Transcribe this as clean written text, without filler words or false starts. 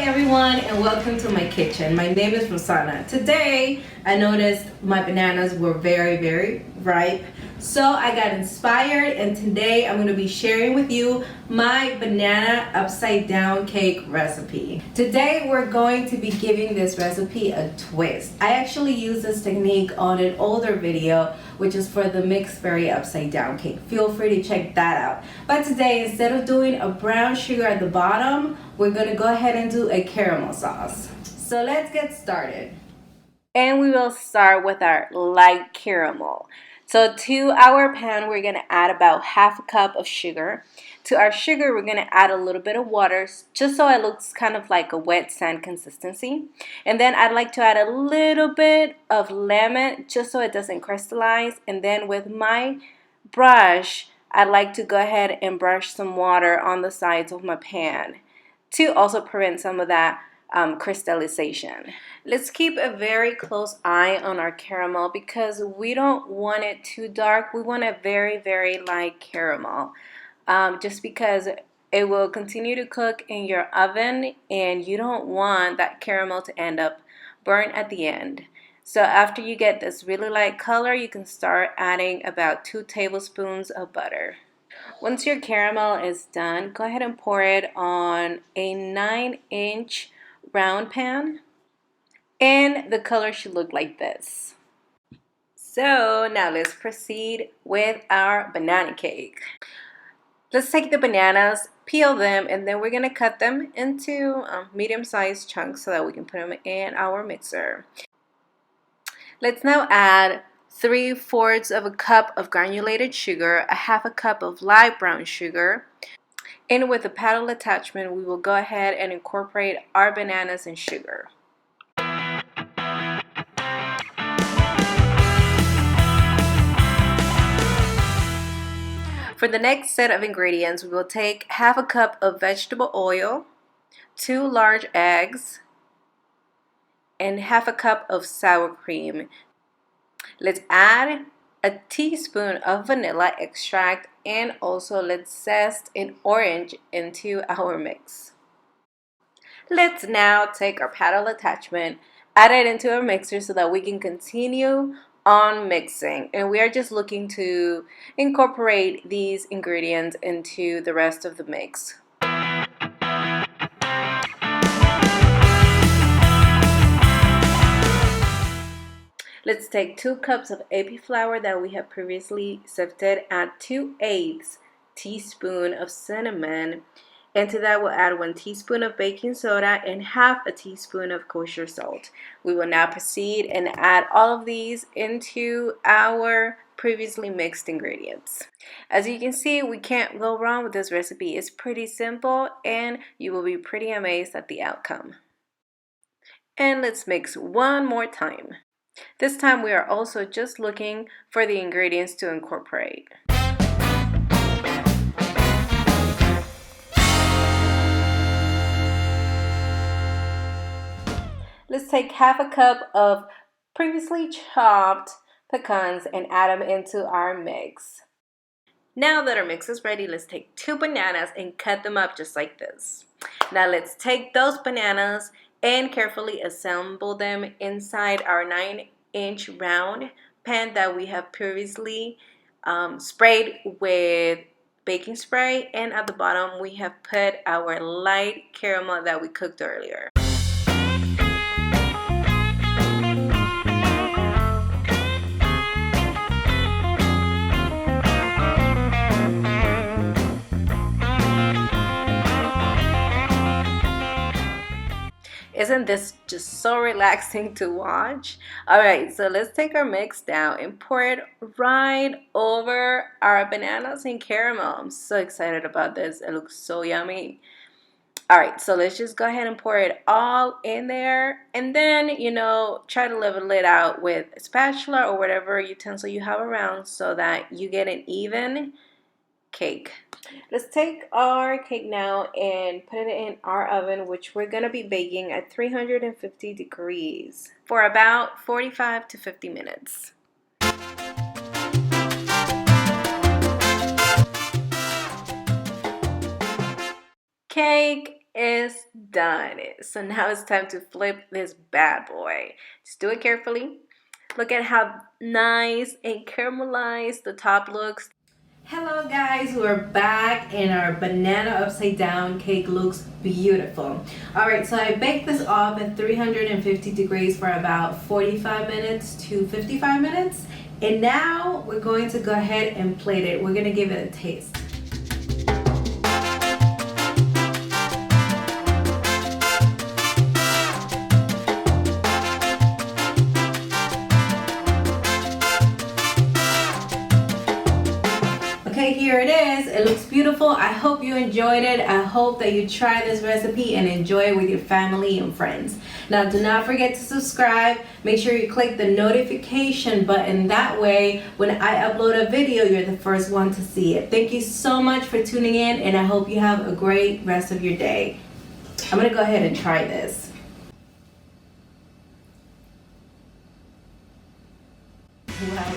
everyone, and welcome to my kitchen. My name is Rosanna. Today I noticed my bananas were very ripe, so I got inspired, and today I'm going to be sharing with you my banana upside down cake recipe. Today we're going to be giving this recipe a twist. I actually used this technique on an older video, which is for the mixed berry upside down cake. Feel free to check that out. But today, instead of doing a brown sugar at the bottom, we're gonna go ahead and do a caramel sauce. So let's get started. And we will start with our light caramel. So to our pan, we're gonna add about half a cup of sugar. To our sugar, we're gonna add a little bit of water just so it looks kind of like a wet sand consistency. And then I'd like to add a little bit of lemon just so it doesn't crystallize. And then with my brush, I'd like to go ahead and brush some water on the sides of my pan to also prevent some of that crystallization. Let's keep a very close eye on our caramel because we don't want it too dark. We want a very light caramel, just because it will continue to cook in your oven and you don't want that caramel to end up burnt at the end. So after you get this really light color, you can start adding about 2 tablespoons of butter. Once your caramel is done, go ahead and pour it on a 9-inch round pan, and the color should look like this. So now let's proceed with our banana cake. Let's take the bananas, peel them, and then we're going to cut them into medium-sized chunks so that we can put them in our mixer. Let's now add 3/4 of a cup of granulated sugar, a half a cup of light brown sugar, and with the paddle attachment, we will go ahead and incorporate our bananas and sugar. For the next set of ingredients, we will take half a cup of vegetable oil, 2 large eggs, and half a cup of sour cream. Let's add a teaspoon of vanilla extract, and also let's zest an orange into our mix. Let's now take our paddle attachment, add it into our mixer so that we can continue on mixing. And we are just looking to incorporate these ingredients into the rest of the mix. Let's take 2 cups of AP flour that we have previously sifted, add 2/8 teaspoon of cinnamon, and to that we'll add 1 teaspoon of baking soda and half a teaspoon of kosher salt. We will now proceed and add all of these into our previously mixed ingredients. As you can see, we can't go wrong with this recipe. It's pretty simple and you will be pretty amazed at the outcome. And let's mix one more time. This time we are also just looking for the ingredients to incorporate. Let's take half a cup of previously chopped pecans and add them into our mix. Now that our mix is ready, let's take 2 bananas and cut them up just like this. Now let's take those bananas and carefully assemble them inside our 9-inch round pan that we have previously sprayed with baking spray, and at the bottom we have put our light caramel that we cooked earlier. Isn't this just so relaxing to watch? Alright, so let's take our mix down and pour it right over our bananas and caramel. I'm so excited about this. It looks so yummy. Alright, so let's just go ahead and pour it all in there. And then, try to level it out with a spatula or whatever utensil you have around so that you get an even cake. Let's take our cake now and put it in our oven, which we're going to be baking at 350 degrees for about 45 to 50 minutes. Cake is done. So now it's time to flip this bad boy. Just do it carefully. Look at how nice and caramelized the top looks. Hello guys, we're back and our banana upside down cake looks beautiful. Alright, so I baked this off at 350 degrees for about 45 minutes to 55 minutes. And now we're going to go ahead and plate it. We're going to give it a taste. Okay, here it is. It looks beautiful. I hope you enjoyed it. I hope that you try this recipe and enjoy it with your family and friends. Now, do not forget to subscribe. Make sure you click the notification button. That way, when I upload a video, you're the first one to see it. Thank you so much for tuning in, and I hope you have a great rest of your day. I'm going to go ahead and try this. Wow.